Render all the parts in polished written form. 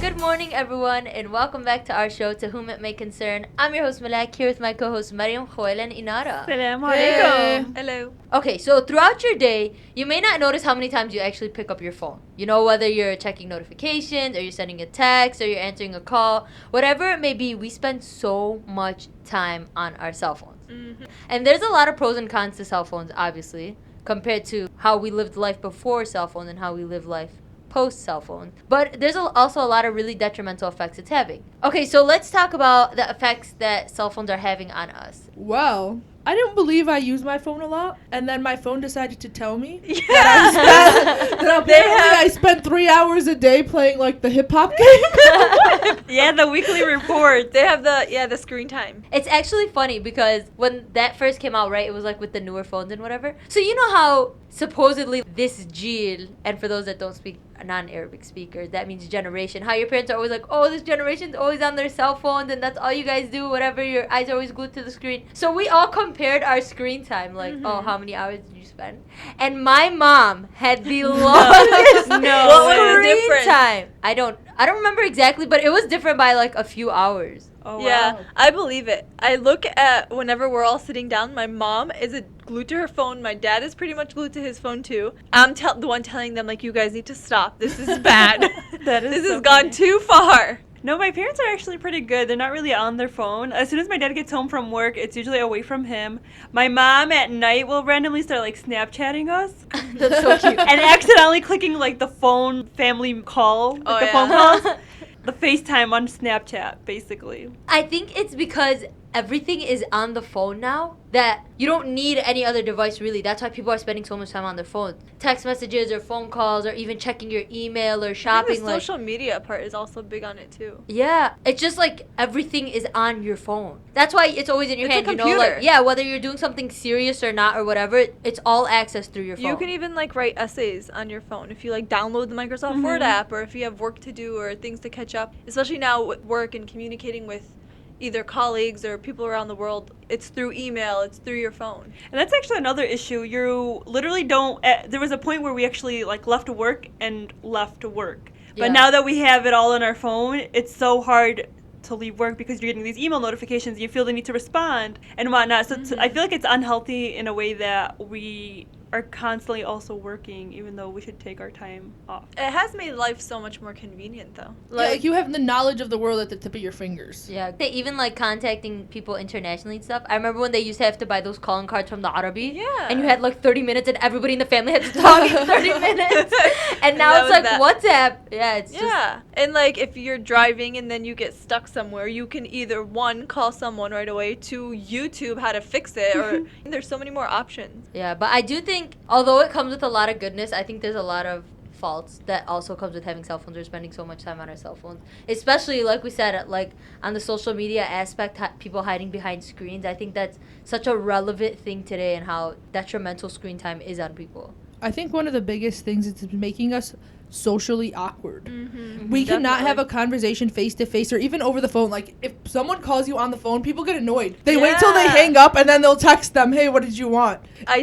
Good morning, everyone, and welcome back to our show, To Whom It May Concern. I'm your host, Malak, here with my co-hosts, Mariam, Khoel, and Inara. Assalamu Hey. alaikum. Hello. Okay, so throughout your day, you may not notice how many times you actually pick up your phone. You know, whether you're checking notifications, or you're sending a text, or you're answering a call, whatever it may be, we spend so much time on our cell phones. Mm-hmm. And there's a lot of pros and cons to cell phones, obviously, compared to how we lived life before cell phones and how we live life post cell phone. But there's also a lot of really detrimental effects it's having. Okay, so let's talk about the effects that cell phones are having on us. Well, I didn't believe I used my phone a lot, and then my phone decided to tell me Yeah. that apparently I spent 3 hours a day playing like the hip hop game. Yeah, the weekly report. They have the screen time. It's actually funny because when that first came out, right, it was like with the newer phones and whatever. So you know how supposedly this Jil, and for those that don't speak non-Arabic speakers, that means generation, how your parents are always like, oh, this generation's always on their cell phones and that's all you guys do, whatever, your eyes are always glued to the screen. So we all compared our screen time, like, oh, how many hours did you spend? And my mom had the longest What was the screen difference? time. I don't remember exactly, but it was different by like a few hours. Oh, Yeah, wow. I believe it. I look at whenever we're all sitting down, my mom is glued to her phone. My dad is pretty much glued to his phone too. I'm the one telling them, like, you guys need to stop. This is bad. That is This so has gone funny. too far. No, my parents are actually pretty good. They're not really on their phone. As soon as my dad gets home from work, it's usually away from him. My mom at night will randomly start like Snapchatting us That's so cute. and accidentally clicking like the phone family call, like Oh, the yeah. phone calls, the FaceTime on Snapchat, basically. I think it's because everything is on the phone now that you don't need any other device really. That's why people are spending so much time on their phones. Text messages or phone calls or even checking your email or I shopping. think the social media part is also big on it too. Yeah, it's just like everything is on your phone. That's why it's always in your It's a hand. You know, computer. like, yeah, whether you're doing something serious or not or whatever, it's all accessed through your phone. You can even like write essays on your phone if you like download the Microsoft Word app, or if you have work to do or things to catch up. Especially now with work and communicating with either colleagues or people around the world, it's through email, it's through your phone. And that's actually another issue. You literally don't. There was a point where we actually like left work and left work. Yeah. But now that we have it all on our phone, it's so hard to leave work because you're getting these email notifications. You feel the need to respond and whatnot. So I feel like it's unhealthy in a way that we are constantly also working, even though we should take our time off. It has made life so much more convenient though. Like you have the knowledge of the world at the tip of your fingers. Yeah, they even like contacting people internationally and stuff. I remember when they used to have to buy those calling cards from the Arabi. Yeah. And you had like 30 minutes and everybody in the family had to talk in 30 minutes. And now That it's like was WhatsApp. Yeah, it's just. Yeah, and like if you're driving and then you get stuck somewhere, you can either one, call someone right away, two, YouTube how to fix it, or there's so many more options. Yeah, but I do think, although it comes with a lot of goodness, I think there's a lot of faults that also comes with having cell phones or spending so much time on our cell phones. Especially, like we said, like on the social media aspect, people hiding behind screens. I think that's such a relevant thing today and how detrimental screen time is on people. I think one of the biggest things is making us socially awkward. Mm-hmm. We cannot have a conversation face to face or even over the phone. Like if someone calls you on the phone, people get annoyed. They wait till they Yeah. hang up and then they'll text them, "Hey, what did you want?" I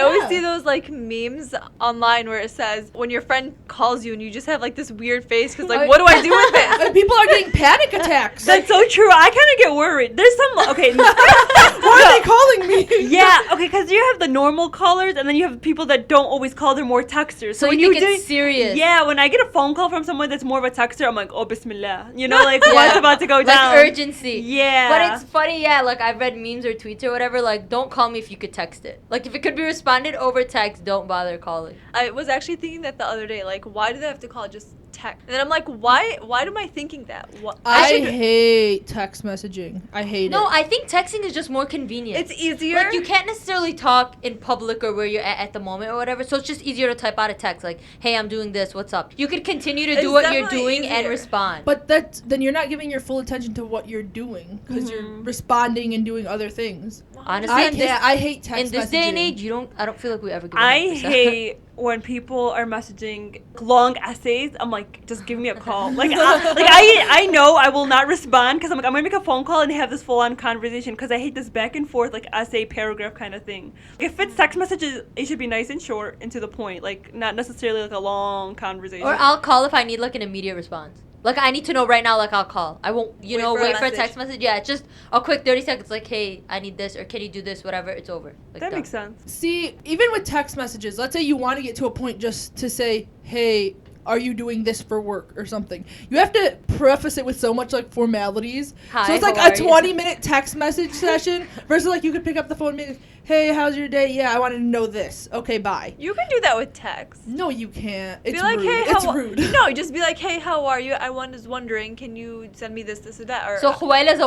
always Yeah. see those like memes online where it says when your friend calls you and you just have like this weird face because like, what do I do with this? And people are getting panic attacks. That's so true. I kind of get worried. There's some okay. Why are they calling me? Yeah, okay, because you have the normal callers, and then you have people that don't always call. They're more texters. So when you you think it's serious. yeah, when I get a phone call from someone that's more of a texter, I'm like, oh, bismillah. You know, like, Yeah. what's about to go Like down? urgency. Yeah. But it's funny, yeah, like I've read memes or tweets or whatever, like don't call me if you could text it. Like if it could be responded over text, don't bother calling. I was actually thinking that the other day, like, why do they have to call just text? And then I'm like, why am I thinking that? I hate text messaging. I hate No, it. I think texting is just more convenient. It's easier. Like you can't necessarily talk in public or where you're at the moment or whatever, so it's just easier to type out a text like, hey, I'm doing this, what's up? You could continue to do It's what you're definitely doing and easier. respond. But then you're not giving your full attention to what you're doing because you're responding and doing other things. Honestly, I hate text in this day and messaging. age, I don't feel like we ever give I 100%. hate when people are messaging long essays, I'm like, just give me a call. I know I will not respond because I'm like, I'm gonna make a phone call and have this full-on conversation because I hate this back and forth like essay paragraph kind of thing. If it's text messages, it should be nice and short and to the point, like not necessarily like a long conversation. Or I'll call if I need like an immediate response. Like, I need to know right now, like, I'll call. I won't, wait for a text message. Yeah, just a quick 30 seconds, like, hey, I need this, or can you do this, whatever, it's over. Like, that done. makes sense. See, even with text messages, let's say you want to get to a point just to say, hey, are you doing this for work or something? You have to preface it with so much, like, formalities. Hi, so it's like how a are you? 20-minute text message session versus, like, you could pick up the phone and be like, hey, how's your day? Yeah, I wanted to know this. Okay, bye. You can do that with text. No, you can't. It's Be like, rude. hey, It's how rude. No, just be like, hey, how are you? I was wondering, can you send me this, or that? Or So, Huela's a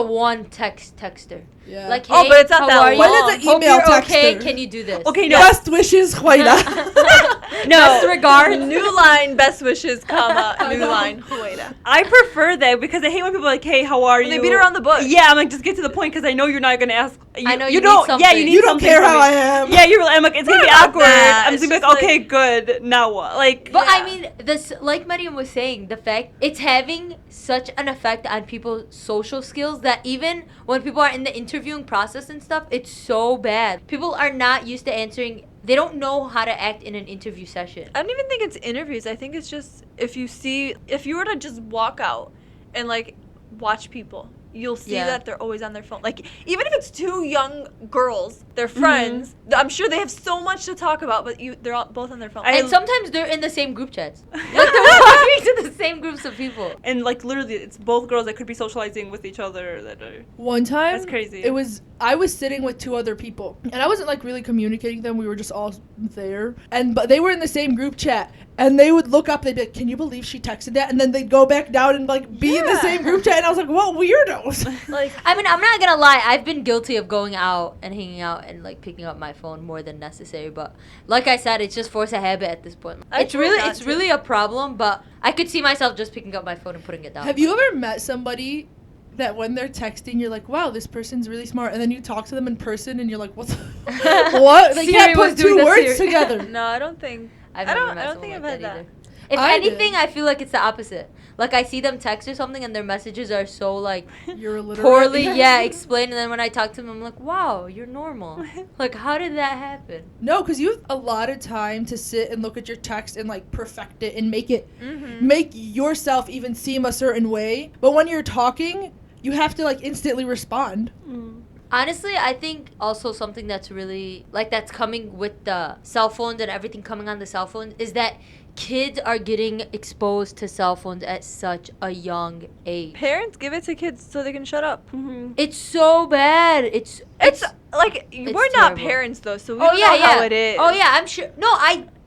texter. Yeah. Like, hey, Oh, but it's not how that are you? long. Huela's an Hope email you're okay, texter. can you do this? Okay, no. Best wishes, Huela. Best regards. new line, best wishes, comma, I new know. line, Hueda. I prefer that because I hate when people are like, hey, how are When you? they beat around the bush. Yeah, I'm like, just get to the point because I know you're not going to ask. I know you need don't. Yeah, something. you need You don't something care from how me. I am. Yeah, you're. I'm like, it's gonna be Not awkward. that. I'm It's just gonna be just like, okay, good. Now what? Like, But I Yeah. mean, this, like Mariam was saying, the fact it's having such an effect on people's social skills that even when people are in the interviewing process and stuff, it's so bad. People are not used to answering. They don't know how to act in an interview session. I don't even think it's interviews. I think it's just if you were to just walk out and like watch people, you'll see Yeah. that they're always on their phone. Like, even if it's two young girls, they're friends, I'm sure they have so much to talk about, but they're all, both on their phone. And sometimes they're in the same group chats. Like, they're talking to the same groups of people. and like literally, it's both girls that could be socializing with each other. That are. One time, That's crazy. I was sitting with two other people, and I wasn't like really communicating with them. We were just all there, but they were in the same group chat, and they would look up. They'd be like, "Can you believe she texted that?" And then they'd go back down and like be in the Yeah. same group chat, and I was like, "What weirdos!" like, I mean, I'm not gonna lie. I've been guilty of going out and hanging out and like picking up my phone more than necessary. But like I said, it's just force of habit at this point. I It's try really, not it's to. really a problem. But I could see myself just picking up my phone and putting it down. Have you ever met somebody that when they're texting, you're like, "Wow, this person's really smart," and then you talk to them in person, and you're like, "What? What? They Siri can't was put doing two the words Siri. together." no, I don't think. I've I never don't- met I don't someone think like I've had either. that. If I anything, did. I feel like it's the opposite. Like I see them text or something, and their messages are so like You're illiterate. poorly, explained. And then when I talk to them, I'm like, "Wow, you're normal." Like, how did that happen? No, because you have a lot of time to sit and look at your text and like perfect it and make it Mm-hmm. make yourself even seem a certain way. But when you're talking, you have to like instantly respond. Mm. Honestly, I think also something that's really like that's coming with the cell phones and everything coming on the cell phone is that kids are getting exposed to cell phones at such a young age. Parents give it to kids so they can shut up. Mm-hmm. It's so bad. It's It's like it's we're not terrible. parents though, so we oh don't yeah, know yeah. how it is. Oh yeah, I'm sure. No,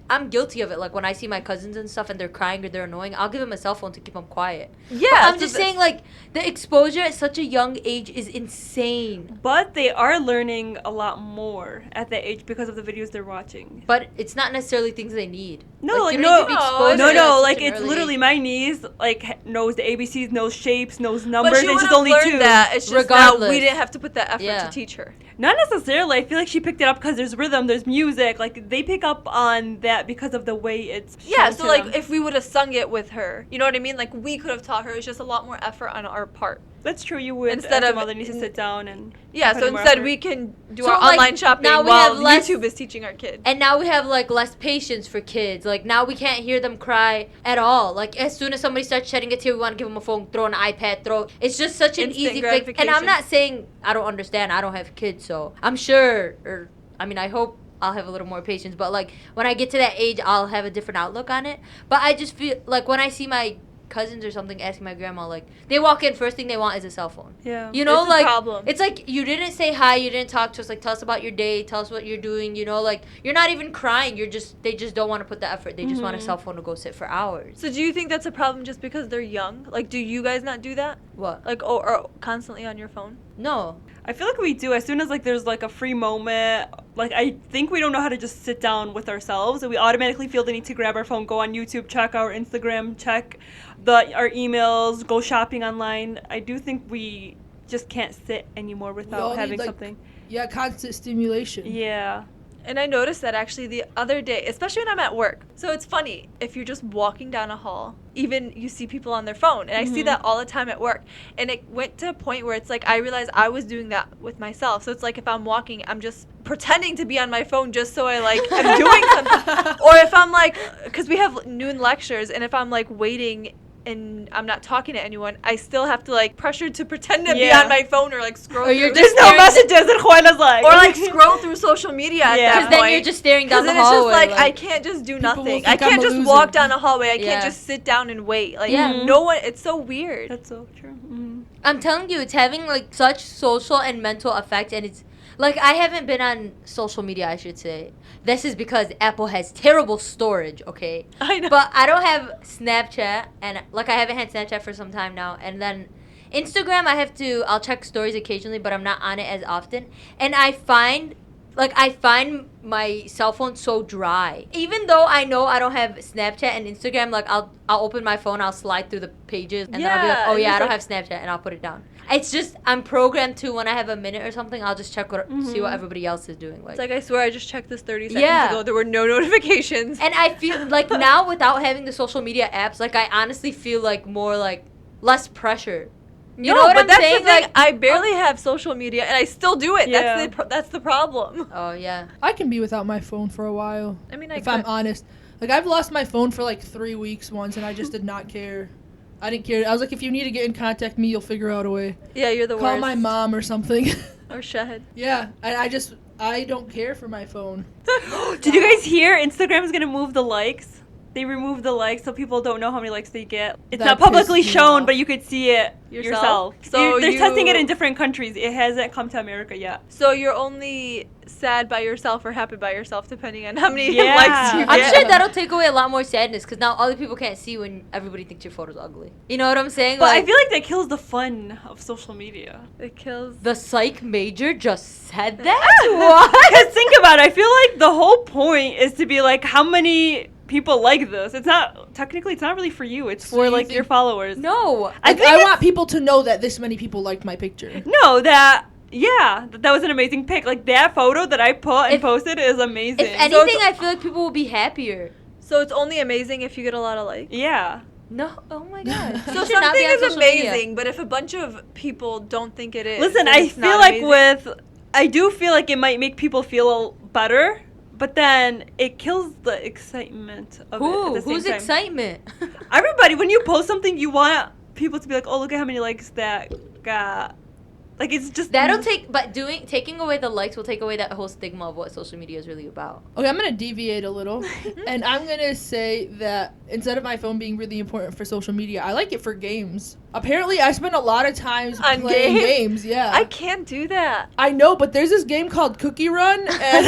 I'm guilty of it. Like when I see my cousins and stuff and they're crying or they're annoying, I'll give them a cell phone to keep them quiet. Yeah, But I'm so just the- saying, like the exposure at such a young age is insane. But they are learning a lot more at that age because of the videos they're watching. But it's not necessarily things they need. No, like, you no, need to be exposed no, to no, such like an it's early literally age. my niece like knows the ABCs, knows shapes, knows But numbers, she and would she's have only learned 2. that. It's just now Regardless. we didn't have to put that effort Yeah. to teach her. Not necessarily. I feel like she picked it up because there's rhythm, there's music. Like they pick up on that because of the way it's. Yeah, shown so to like them. if we would have sung it with her, you know what I mean? Like we could have taught her. It's just a lot more effort on our part. That's true. You would Instead ask of- the mother needs to sit down and. Yeah, put so in more instead effort. we can do So, our like, online shopping now we while have less- YouTube is teaching our kid. And now we have like less patience for kids. Like now we can't hear them cry at all. Like as soon as somebody starts shedding a tear, we want to give them a phone, throw an iPad, throw. It's just such an Instant easy fix. And I'm gratification. not saying I don't understand. I don't have kids, so I'm sure. Or I mean, I hope I'll have a little more patience. But like when I get to that age, I'll have a different outlook on it. But I just feel like when I see my cousins or something asking my grandma, like they walk in, first thing they want is a cell phone. Yeah. You know, It's a like problem. it's like you didn't say hi, you didn't talk to us, like tell us about your day, tell us what you're doing. You know, like you're not even crying. They just don't want to put the effort. They just want a Mhm. cell phone to go sit for hours. So do you think that's a problem just because they're young? Like, do you guys not do that? What? Like, or constantly on your phone? No. I feel like we do. As soon as like there's like a free moment, like I think we don't know how to just sit down with ourselves, and we automatically feel the need to grab our phone, go on YouTube, check our Instagram, check our emails, go shopping online. I do think we just can't sit anymore all without need, having like, something. Yeah, constant stimulation. Yeah. And I noticed that actually the other day, especially when I'm at work. So it's funny, if you're just walking down a hall, even you see people on their phone. And I see that all the time at work. And it went to a point where it's like I realized I was doing that with myself. So it's like if I'm walking, I'm just pretending to be on my phone just so I like am doing something. Or if I'm like, because we have noon lectures, and if I'm like waiting and I'm not talking to anyone, I still have to like pressure to pretend to be on my phone or like scroll. Or you're through. just There's no messages, and Juana's like. Or like scroll through social media at Yeah. that Because then point. you're just staring down the Then it's hallway. just like I can't just do will nothing. think I I'm can't a just loser. walk down a hallway. I Yeah. can't just sit down and wait. Like Yeah. no one. It's so weird. That's so true. I'm telling you, it's having like such social and mental effect, and it's like I haven't been on social media, I should say. This is because Apple has terrible storage, okay? I know. But I don't have Snapchat, and like I haven't had Snapchat for some time now. And then Instagram, I'll check stories occasionally, but I'm not on it as often. And I find my cell phone so dry. Even though I know I don't have Snapchat and Instagram, like I'll open my phone, I'll slide through the pages, and then I'll be like, Yeah, oh yeah, I it's don't like- have Snapchat, and I'll put it down. It's just I'm programmed to when I have a minute or something, I'll just check see what everybody else is doing. It's like I swear I just checked this 30 seconds Yeah. ago. There were no notifications. And I feel like now without having the social media apps, like I honestly feel like more like less pressure. You know what but I'm that's saying? the thing. Like, I barely have social media, and I still do it. Yeah. That's the problem. oh yeah. I can be without my phone for a while. I mean, If I'm honest. Like, I've lost my phone for like 3 weeks once, and I just did not care. I didn't care. I was like, if you need to get in contact with me, you'll figure out a way. yeah, you're the Call worst. my mom or something. Or Shahid. Yeah, I don't care for my phone. Did you guys hear Instagram is gonna move the likes? They removed the likes so people don't know how many likes they get. It's That not publicly pissed me shown, off. but you could see it Yourself? yourself. So They're testing it you- in different countries. It hasn't come to America yet. So you're only sad by yourself or happy by yourself, depending on how many Yeah. likes you get. I'm sure that'll take away a lot more sadness because now other people can't see when everybody thinks your photo's ugly. You know what I'm saying? But I Like, feel like that kills the fun of social media. It kills. the psych major just said that. What? Because think about it. I feel like the whole point is to be like, how many people like this? It's not technically. It's not really for you. It's So for you like think- your followers. No. I Like, think I it's- want people to know that this many people liked my picture. No, that was an amazing pic. Like that photo that I put and If- posted is amazing. If anything, I feel like people will be happier. So it's only amazing if you get a lot of likes. Yeah. No. Oh my god. So You should not be something on is social media. amazing, but if a bunch of people don't think it is, Listen, then I it's feel not like amazing. I do feel like it might make people feel better, but then it kills the excitement of it at the same Who's time. excitement? Everybody, when you post something, you want people to be like, oh, look at how many likes that got. Like, it's just... Taking away the likes will take away that whole stigma of what social media is really about. Okay, I'm going to deviate a little. And I'm going to say that instead of my phone being really important for social media, I like it for games. Apparently, I spend a lot of times On playing games? games. Yeah. I can't do that. I know, but there's this game called Cookie Run, and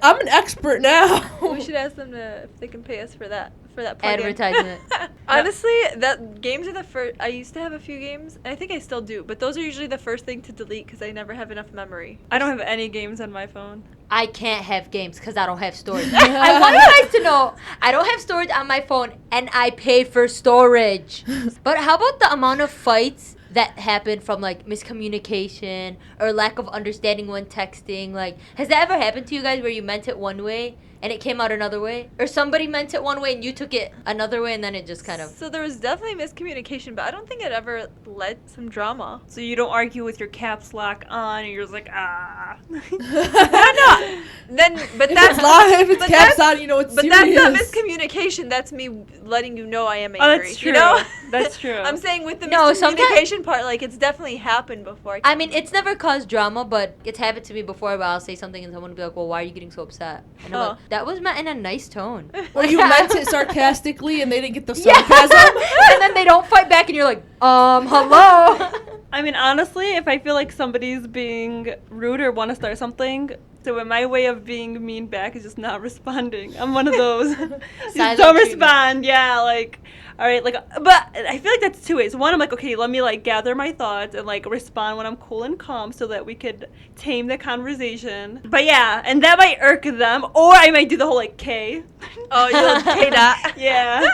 I'm an expert now. We should ask them if they can pay us for that plugin. Advertisement. Honestly, that games are the first. I used to have a few games, and I think I still do, but those are usually the first thing to delete because I never have enough memory. I don't have any games on my phone. I can't have games because I don't have storage. I want you guys to know I don't have storage on my phone and I pay for storage. But how about the amount of fights that happen from like miscommunication or lack of understanding when texting? Like, has that ever happened to you guys where you meant it one way and it came out another way? Or somebody meant it one way and you took it another way and then it just kind of... So there was definitely miscommunication, but I don't think it ever led to some drama. So you don't argue with your caps lock on, and you're just like, ah. No. Then, but If that's it's live, if it's but caps that's- on, you know it's But serious. that's not miscommunication. That's me letting you know I am angry. Oh, that's true. You know? That's true. I'm saying with the No, sometimes- miscommunication part, like it's definitely happened before. I mean, it's never caused drama, but it's happened to me before where I'll say something and someone will be like, well, why are you getting so upset? And I'm Oh. like, that was meant in a nice tone. Or you meant it sarcastically and they didn't get the Yeah. sarcasm. And then they don't fight back and you're like, hello. I mean, honestly, if I feel like somebody's being rude or want to start something, so my way of being mean back is just not responding. I'm one of those. Silent Just don't treatment. respond. Yeah, like, all right, like, but I feel like that's two ways. One, I'm like, okay, let me like gather my thoughts and like respond when I'm cool and calm so that we could tame the conversation. But yeah, and that might irk them, or I might do the whole like K. Oh, you'll say that. Yeah.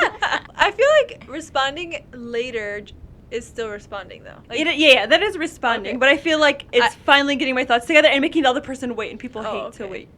I feel like responding later is still responding though. Like, Yeah, that is responding, Okay. but I feel like it's finally getting my thoughts together and making the other person wait, and people Oh, hate to okay. wait.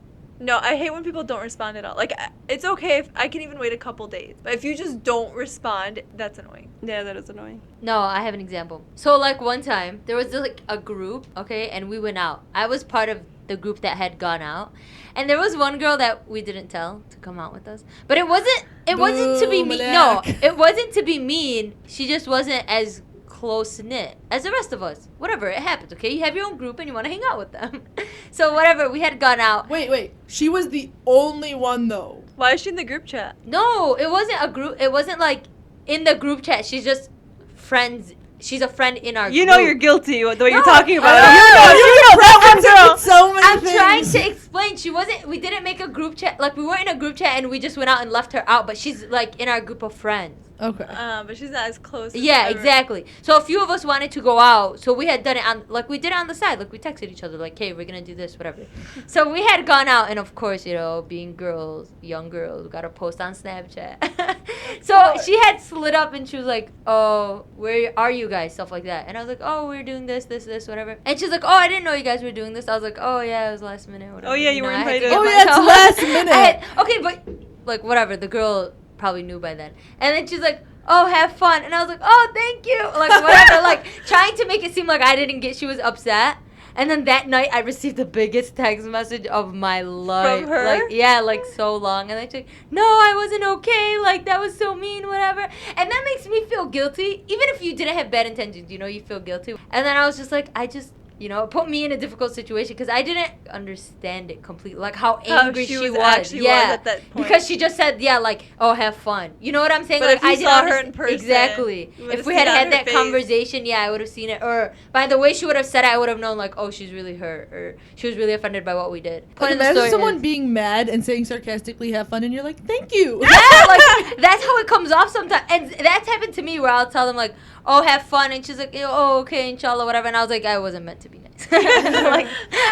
No, I hate when people don't respond at all. Like, it's okay if I can even wait a couple days. But if you just don't respond, that's annoying. Yeah, that is annoying. No, I have an example. So, like, one time, there was, like, a group, okay, and we went out. I was part of the group that had gone out. And there was one girl that we didn't tell to come out with us. But it wasn't to be mean. No, it wasn't to be mean. She just wasn't as close-knit as the rest of us. Whatever, it happens, okay? You have your own group and you want to hang out with them. So, whatever, we had gone out. Wait. She was the only one, though. Why is she in the group chat? No, it wasn't a group. It wasn't, like, in the group chat. She's just friends. She's a friend in our group. You know you're guilty with the way you're No, talking about I it. know, You know that one girl. So many I'm things. trying to explain. We didn't make a group chat. Like, we weren't in a group chat and we just went out and left her out. But she's, like, in our group of friends. Okay. But she's not as close. As Yeah, ever. exactly. So a few of us wanted to go out. So we had done it we did it on the side. Like, we texted each other, like, hey, we're going to do this, whatever. So we had gone out. And, of course, being girls, young girls, we got to post on Snapchat. So she had slid up and she was like, oh, where are you guys? Stuff like that. And I was like, oh, we're doing this, whatever. And she's like, oh, I didn't know you guys were doing this. I was like, oh, yeah, it was last minute, whatever. Oh, yeah, you were I had to invited. get Oh, yeah, it's myself- last minute. Okay, but, like, whatever. The girl probably knew by then. And then she's like, oh, have fun. And I was like, oh, thank you. Like, whatever. Like, trying to make it seem like I didn't get she was upset. And then that night, I received the biggest text message of my life. From her? Like, yeah, like, so long. And then she's like, no, I wasn't okay. Like, that was so mean, whatever. And that makes me feel guilty. Even if you didn't have bad intentions, you feel guilty. And then I was just like, it put me in a difficult situation because I didn't understand it completely. Like, how angry she she was was. actually was at that point. Because she just said, yeah, like, oh, have fun. You know what I'm saying? But like, if you I didn't saw her understand- in person, Exactly. you would've If we seen had it on had her that face. conversation, yeah, I would have seen it. Or by the way she would have said it, I would have known, like, oh, she's really hurt. Or she was really offended by what we did. Like, Point of the imagine story someone is- being mad and saying sarcastically, have fun, and you're like, thank you. Yeah, like, that's how it comes off sometimes. And that's happened to me where I'll tell them, like, oh, have fun. And she's like, oh, okay, inshallah, whatever. And I was like, I wasn't meant to be nice. Like,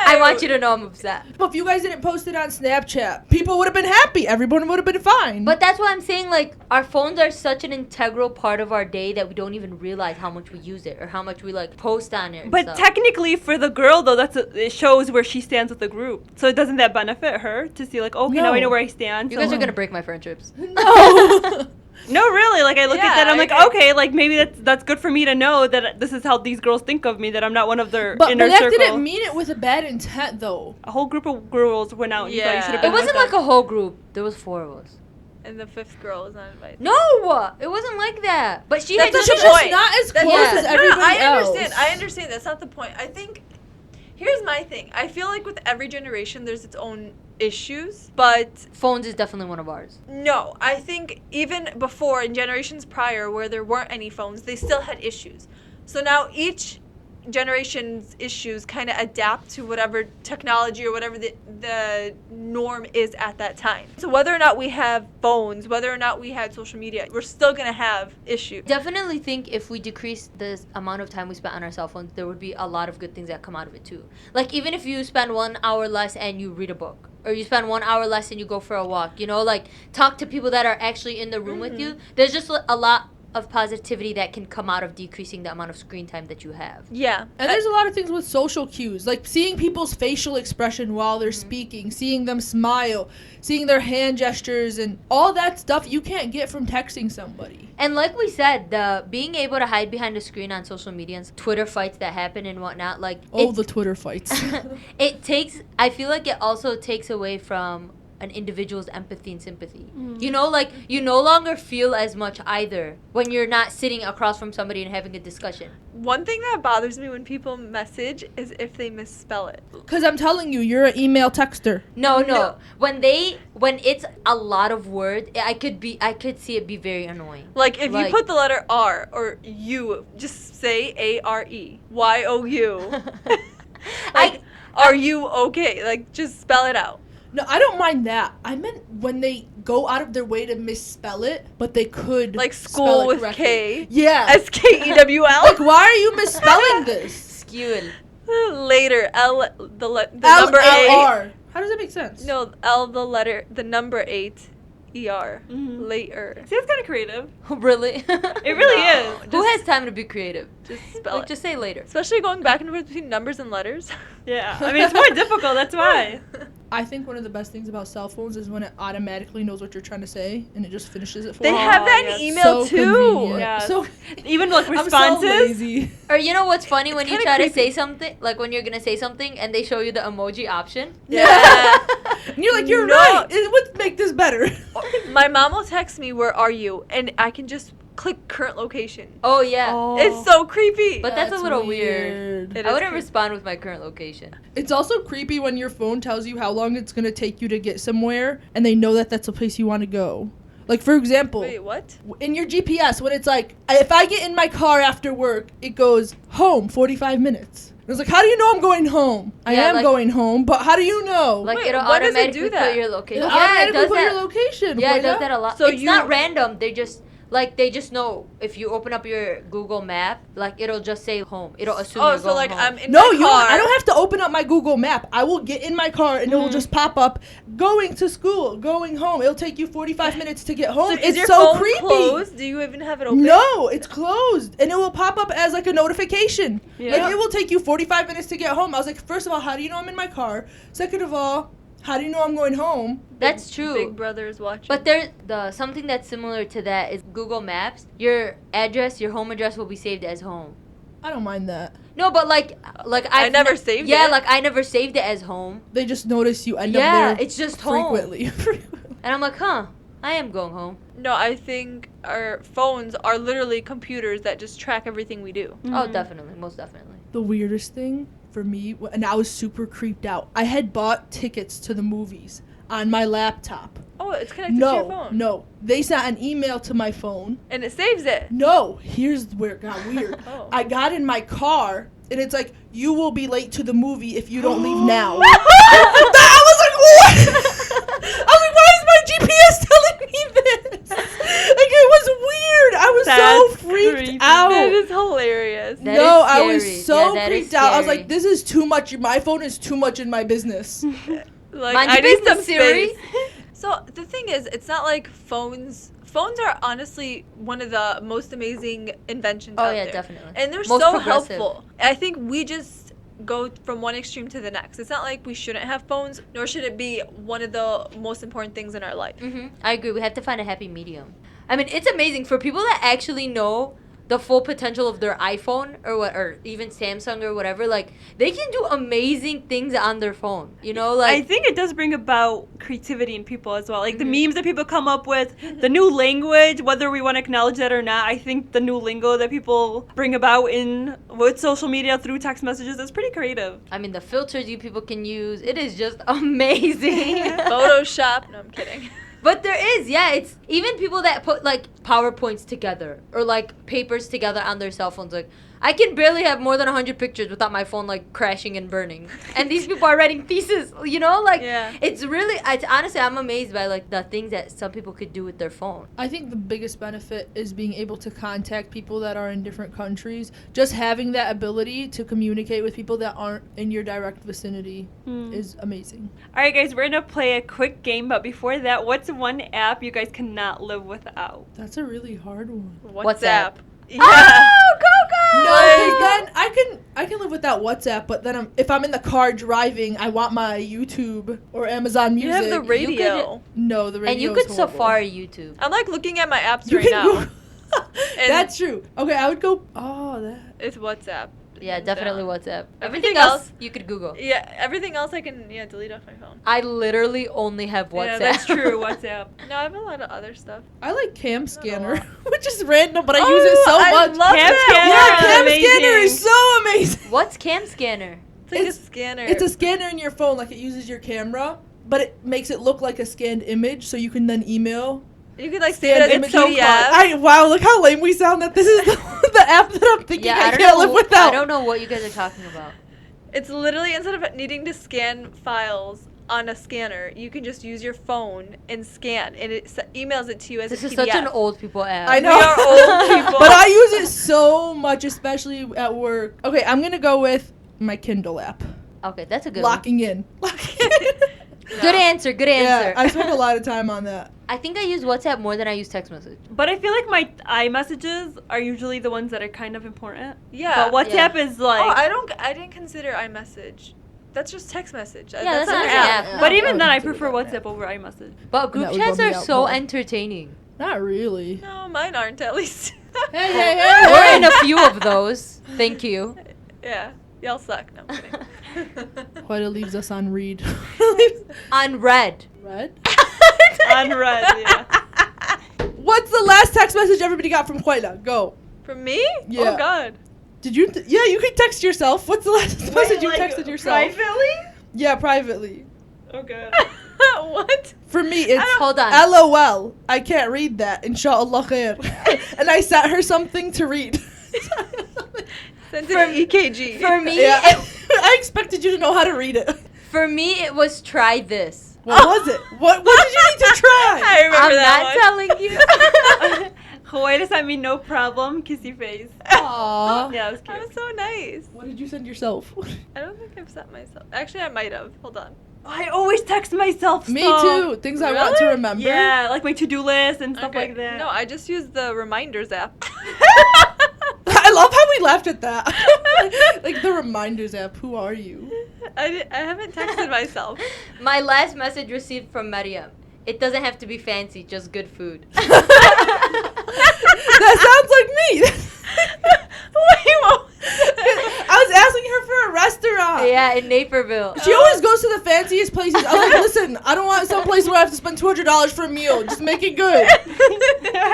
I want you to know I'm upset. If you guys didn't post it on Snapchat, people would have been happy. Everyone would have been fine. But that's why I'm saying, like, our phones are such an integral part of our day that we don't even realize how much we use it or how much we, like, post on it. and But stuff. technically, for the girl, though, it shows where she stands with the group. So doesn't that benefit her to see, like, okay, now I No. know where I stand? You so- guys are going to break my friendships. no. No, really. Like, I look Yeah, at that, I'm I like, agree. okay, like, maybe that's good for me to know that this is how these girls think of me, that I'm not one of their but inner that circle. didn't mean it with a bad intent, though. A whole group of girls went out and you thought you should have Yeah. been It wasn't with like them. a whole group. There was 4 of us. And the 5th girl was not invited. No, it wasn't like that. But she That's had not She's the just point. not as That's- close yeah. as No, everybody I else. understand. I understand. That's not the point. I think here's my thing. I feel like with every generation, there's its own issues, but phones is definitely one of ours. no, I think even before in generations prior where there weren't any phones, they still had issues. So now each generation's issues kind of adapt to whatever technology or whatever the norm is at that time. So whether or not we have phones, whether or not we had social media, we're still going to have issues. Definitely think if we decrease the amount of time we spent on our cell phones, there would be a lot of good things that come out of it too. Like, even if you spend 1 hour less and you read a book, or you spend 1 hour less and you go for a walk, like, talk to people that are actually in the room with you. There's just a lot of positivity that can come out of decreasing the amount of screen time that you have. Yeah. And there's a lot of things with social cues, like seeing people's facial expression while they're speaking, seeing them smile, seeing their hand gestures, and all that stuff you can't get from texting somebody. And like we said, the being able to hide behind a screen on social media and Twitter fights that happen and whatnot, like, Oh, the Twitter fights. I feel like it also takes away from an individual's empathy and sympathy. Like, you no longer feel as much either when you're not sitting across from somebody and having a discussion. One thing that bothers me when people message is if they misspell it. Because I'm telling you, you're an email texter. No. When it's a lot of words, I could see it be very annoying. Like, if Like- you put the letter R or U, just say A-R-E. Y-O-U. Like, are you okay? Like, just spell it out. No, I don't mind that. I meant when they go out of their way to misspell it, but they could Like spell school it with correctly. K. Yeah. S-K-E-W-L. Like, why are you misspelling this? Skewl. Later, L, the number 8. L-L-R. How does that make sense? No, L, the number 8. E-R. Mhm. Later. See, that's kind of creative. Really? It really No. is. Who has time to be creative? Just spell Like, it. just say later. Especially going back and forth between numbers and letters. Yeah. I mean, it's more difficult, that's why. I think one of the best things about cell phones is when it automatically knows what you're trying to say and it just finishes it for They you. have that in yes. email So too. convenient. Yeah. So Even like I'm responses. so lazy. Or you know what's funny when you kinda try to creepy. say something, like when you're gonna say something and they show you the emoji option. Yeah. And you're like, you're No. right. It would make this better. My mom will text me, "Where are you?" and I can just click current location. Oh yeah. It's so creepy. But that's a little weird. It I is wouldn't creepy. respond with my current location. It's also creepy when your phone tells you how long it's going to take you to get somewhere and they know that that's a place you want to go. Like, for example, Wait, what? in your GPS, when it's like, if I get in my car after work, it goes home 45 minutes. And it's like, how do you know I'm going home? I Yeah, am like- going home, but how do you know? Like Wait, it'll why does it automatically do that? put your location. It'll Yeah, it automatically does put that. your location. Yeah, it Why does not? that a lot. So It's you- not random. They just they just know if you open up your Google Map, like it'll just say home. It'll assume Oh, you're so going like home. I'm in No, my you don't, car. I don't have to open up my Google Map. I will get in my car and it will just pop up, going to school, going home. It'll take you 45 minutes to get home. So is It's your so phone creepy. closed? Do you even have it open? No, it's closed, and it will pop up as like a notification. Yeah. Like it will take you 45 minutes to get home. I was like, first of all, how do you know I'm in my car? Second of all, how do you know I'm going home? That's true. Big Brother is watching. But there's something that's similar to that is Google Maps. Your address, your home address will be saved as home. I don't mind that. No, but like I never saved Yeah, it. like I never saved it as home. They just notice you end Yeah, up there it's just home. frequently. And I'm like, huh, I am going home. No, I think our phones are literally computers that just track everything we do. Oh, definitely, most definitely. The weirdest thing for me, and I was super creeped out. I had bought tickets to the movies on my laptop. Oh, it's connected to your No, phone. no. They sent an email to my phone. And it saves it. No, here's where it got weird. Oh. I got in my car, and it's like, you will be late to the movie if you don't leave now. I was like, what? I was like, why is my GPS telling me this? Like, it was weird. I was That's so freaked creepy. out. That is hilarious. That No, is I was scary. so Yeah, that is creeped out. I was scary. like, this is too much. My phone is too much in my business. Like, Mind I your need some business, Siri. space. So the thing is, it's not like phones are honestly one of the most amazing inventions Oh, out yeah, there. definitely. And they're Most so progressive. helpful. I think we just go from one extreme to the next. It's not like we shouldn't have phones, nor should it be one of the most important things in our life. I agree. We have to find a happy medium. I mean, it's amazing for people that actually know the full potential of their iPhone or even Samsung or whatever. Like they can do amazing things on their phone. You know, I like think it does bring about creativity in people as well. Like the memes that people come up with, the new language, whether we want to acknowledge that or not, I think the new lingo that people bring about with social media through text messages is pretty creative. I mean, the filters you people can use. It is just amazing. Photoshop. No, I'm kidding. But there is, yeah, it's even people that put like PowerPoints together or like papers together on their cell phones. Like I can barely have more than 100 pictures without my phone like crashing and burning. And these people are writing thesis, you know, like Yeah. it's really, honestly, I'm amazed by like the things that some people could do with their phone. I think the biggest benefit is being able to contact people that are in different countries. Just having that ability to communicate with people that aren't in your direct vicinity is amazing. All right, guys, we're going to play a quick game, but before that, what's one app you guys cannot live without? That's a really hard one. WhatsApp. Yeah. Oh, go! No, Like- 'cause then I can live without WhatsApp, but then if I'm in the car driving, I want my YouTube or Amazon You Music. have the radio. No, the radio. And you is could horrible. Safari YouTube. I'm like looking at my apps You right can now. Google- That's true. Okay, I would go. Oh, that. It's WhatsApp. Yeah, Hands definitely down. WhatsApp. Everything Everything else else- you could Google. Yeah, everything else I can delete off my phone. I literally only have WhatsApp. Yeah, that's true, WhatsApp. No, I have a lot of other stuff. I like Cam a Scanner, lot. which is random, but I use it so I much. love Cam that. Scanner Yeah, is Cam amazing. Scanner is so amazing. What's Cam Scanner? It's like It's- a scanner. It's a scanner in your phone, like it uses your camera, but it makes it look like a scanned image, so you can then email. You could like save Scanned it as a images. PDF. Wow, look how lame we sound. That this is the app that I'm thinking Yeah, I, I don't can't know. live without. I don't know what you guys are talking about. It's literally instead of needing to scan files on a scanner, you can just use your phone and scan, and it emails it to you as This a is PDF. such an old people app. I know. We are old people. But I use it so much, especially at work. Okay, I'm gonna go with my Kindle app. Okay, that's a good one. Locking in. Locking in. Good answer. Good answer. Yeah, I spend a lot of time on that. I think I use WhatsApp more than I use text message. But I feel like my iMessages are usually the ones that are kind of important. Yeah. But WhatsApp is like... Oh, I didn't consider iMessage That's just text message. Yeah, That's that's not not an an app. app. But Yeah, even I then, I would consider prefer that an WhatsApp over iMessage. But group That would chats bum me are out so more. entertaining. Not really. No, mine aren't at least. Hey, hey, hey, We're in a few of those. Thank you. Yeah, y'all suck. No, I'm kidding. Huayla leaves us on read. On red. Red? Unread, yeah. What's the last text message everybody got from Huayla? Go. From me? Yeah. Oh God. Did you? Yeah, you can text yourself. What's the last message you like, texted yourself? Privately? Yeah, privately. Oh, God. What? For me, it's Hold on. LOL. I can't read that. Inshallah khair. And I sent her something to read. Send it to EKG. For me, Yeah. it, I expected you to know how to read it. for me, it was try this. What was it? What did you need to try? I remember I'm that not one. telling you. Hawaii sent me no problem, kissy face. Aww. Yeah, it was That was cute. so nice. What did you send yourself? I don't think I've sent myself. Actually, I might have. Hold on. I always text myself Me stuff. too. Things I want to Really? remember. Yeah, like my to-do list and stuff Okay. like that. No, I just use the reminders app. I love how we laughed at that. Like the reminders app. Who are you? I haven't texted myself. My last message received from Mariam. It doesn't have to be fancy, just good food. That sounds like me. Wait, what? I was asking her for a restaurant. Yeah, in Naperville. She always goes to the fanciest places. I was like, listen, I don't want some place where I have to spend $200 for a meal. Just make it good.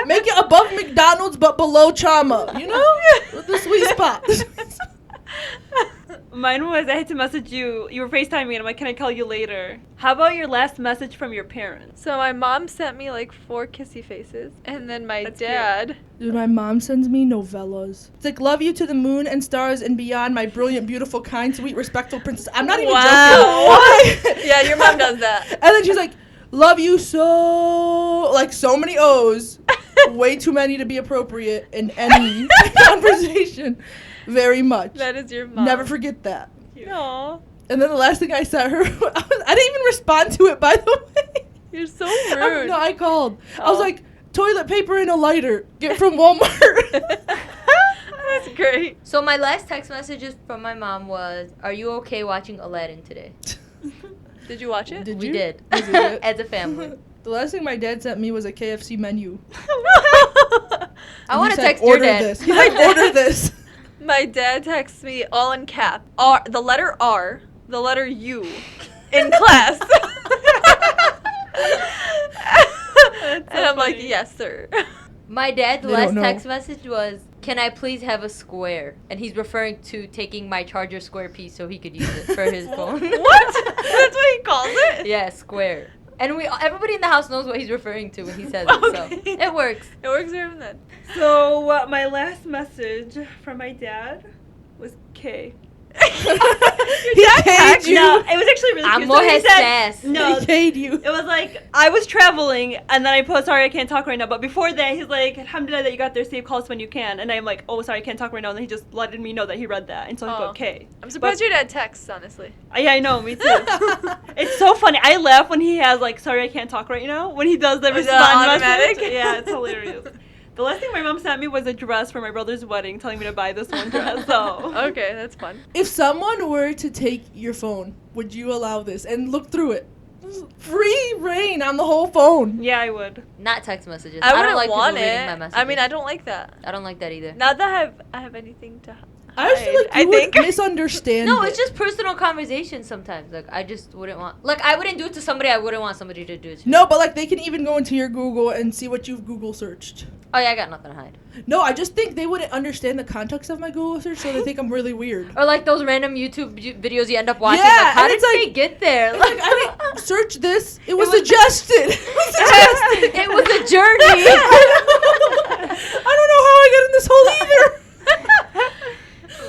Make it above McDonald's but below Chama. You know? With the sweet spot. Mine was I had to message you. You were FaceTiming me, and I'm like, can I call you later? How about your last message from your parents? So my mom sent me like 4 kissy faces, and then my That's cute. dad. Dude, my mom sends me novellas. It's like, love you to the moon and stars and beyond, my brilliant, beautiful, kind, sweet, respectful princess. I'm not even Wow. joking. Yeah, your mom does that. And then she's like, love you so, like so many O's. Way too many to be appropriate in any conversation. Very much. That is your mom. Never forget that. No, And then the last thing I sent her, I didn't even respond to it, by the way. you're so rude. No, I called. I was Oh. like, toilet paper and a lighter. Get from Walmart. That's great. So my last text messages from my mom was, "Are you okay watching Aladdin today?" Did you watch it? Did We you? did. Was it good? As a family. The last thing my dad sent me was a KFC menu. I And want he to said, text your order dad. this. He's like, order this. My dad texts me all in cap. The letter R, the letter U, in class. And I'm like, funny. yes, sir. My dad's They last don't know. text message was, "Can I please have a square?" And he's referring to taking my charger square piece so he could use it for his phone. What? That's what he calls it? Yeah, square. And everybody in the house knows what he's referring to when he says it, so Okay. it works. It works for him then. So my last message from my dad was K. He paid you. No, it was actually really cute. Amo So he has said- sass. No, He paid you. it was like I was traveling, and then I put, sorry, I can't talk right now. But before that, he's like, alhamdulillah that you got there safe, call us when you can. And I'm like, oh, sorry, I can't talk right now. And then he just letting me know that he read that. And so he Oh. put K. I'm surprised But- your dad texts, honestly. Yeah, I know, me too. It's so funny. I laugh when he has like, sorry, I can't talk right now. When he does the The respond automatic? message. Yeah, it's hilarious. The last thing my mom sent me was a dress for my brother's wedding, telling me to buy this one dress. So Okay, that's fun. If someone were to take your phone, would you allow this and look through it? Free reign on the whole phone. yeah, I would. Not text messages. I don't wouldn't like want people reading it. my messages. I mean, I don't like that. I don't like that either. Not that I have anything to hide. I just feel like I you would think. misunderstand. No, it. it's just personal conversations sometimes. Like, I just wouldn't want... Like, I wouldn't do it to somebody I wouldn't want somebody to do it to. No, but like they can even go into your Google and see what you've Google searched. Oh, yeah, I got nothing to hide. No, I just think they wouldn't understand the context of my Google search, so they think I'm really weird. Or, like, those random YouTube videos you end up watching. Yeah, like, how and did it's like- they get there? Like I didn't search this. It was was- suggested. It was suggested. It was a journey. I don't know how I got in this hole either.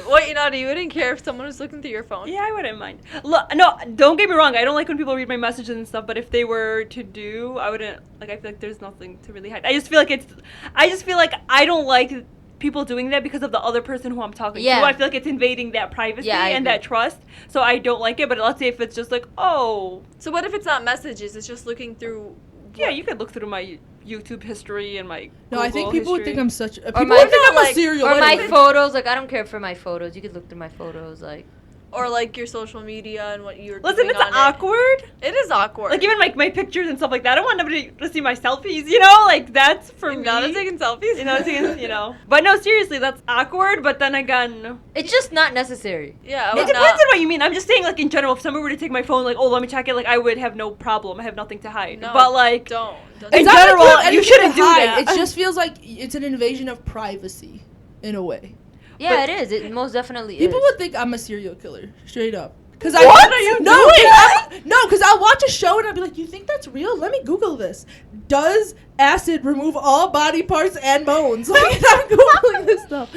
Wait, you know, you wouldn't care if someone was looking through your phone? Yeah, I wouldn't mind. Look, no, don't get me wrong. I don't like when people read my messages and stuff. But if they were to do, I wouldn't. Like, I feel like there's nothing to really hide. I just feel like I don't like people doing that because of the other person who I'm talking Yeah. to. I feel like it's invading that privacy Yeah, I and agree. that trust. So I don't like it. But let's say if it's just like, oh, So what if it's not messages? It's just looking through. yeah, you could look through my YouTube history and my No, I think Google people would history. think I'm such. People my- would think I'm like- a serial. Or my killer. photos. Like, I don't care for my photos. You could look through my photos. Like, Or like your social media and what you're Listen, doing it's on awkward. It is awkward. Like even my pictures and stuff like that. I don't want nobody to see my selfies, you know? Like that's for You're me. not taking selfies. But no, seriously, that's awkward. But then again, It's just not necessary. Yeah, I it would depends not. on what you mean. I'm just saying, like in general, if someone were to take my phone, like, oh, let me check it, like I would have no problem. I have nothing to hide. No, but like, don't. In It's not like general, you have you anything shouldn't to do hide. that. It just feels like it's an invasion of privacy, in a way. Yeah, But- it is. It most definitely People is. would think I'm a serial killer, straight up. Cause What are you doing? No, because I'll watch a show and I'll be like, you think that's real? Let me Google this. Does acid remove all body parts and bones? Like, I'm Googling this stuff.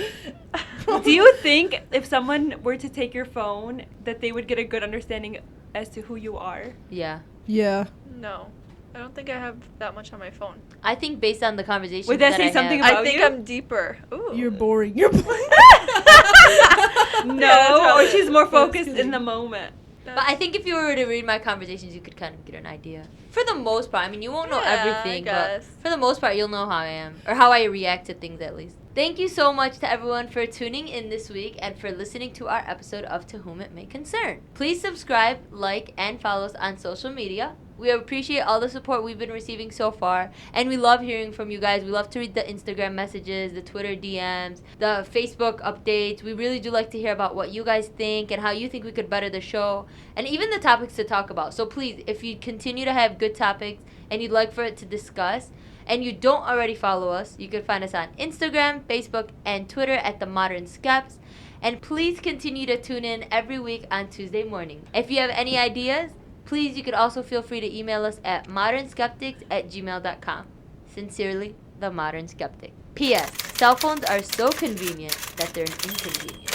do you think if someone were to take your phone, that they would get a good understanding as to who you are? Yeah. Yeah. No. I don't think I have that much on my phone. I think based on the conversation Would that that say I something have, about I think you? I'm deeper. Ooh. You're boring. You're boring. No, that's or probably she's it. more That's focused kidding. in the moment. But I think if you were to read my conversations, you could kind of get an idea. For the most part, I mean, you won't know Yeah, I everything, but guess. for the most part, you'll know how I am or how I react to things at least. Thank you so much to everyone for tuning in this week and for listening to our episode of To Whom It May Concern. Please subscribe, like, and follow us on social media. We appreciate all the support we've been receiving so far, and we love hearing from you guys. We love to read the Instagram messages, the Twitter DMs, the Facebook updates. We really do like to hear about what you guys think and how you think we could better the show, and even the topics to talk about. So please, if you continue to have good topics and you'd like for it to discuss, and you don't already follow us, you can find us on Instagram, Facebook, and Twitter at The Modern Skepts. And please continue to tune in every week on Tuesday morning. If you have any ideas, please, you could also feel free to email us at modernskeptics@gmail.com. Sincerely, The Modern Skeptic. P.S. Cell phones are so convenient that they're an inconvenience.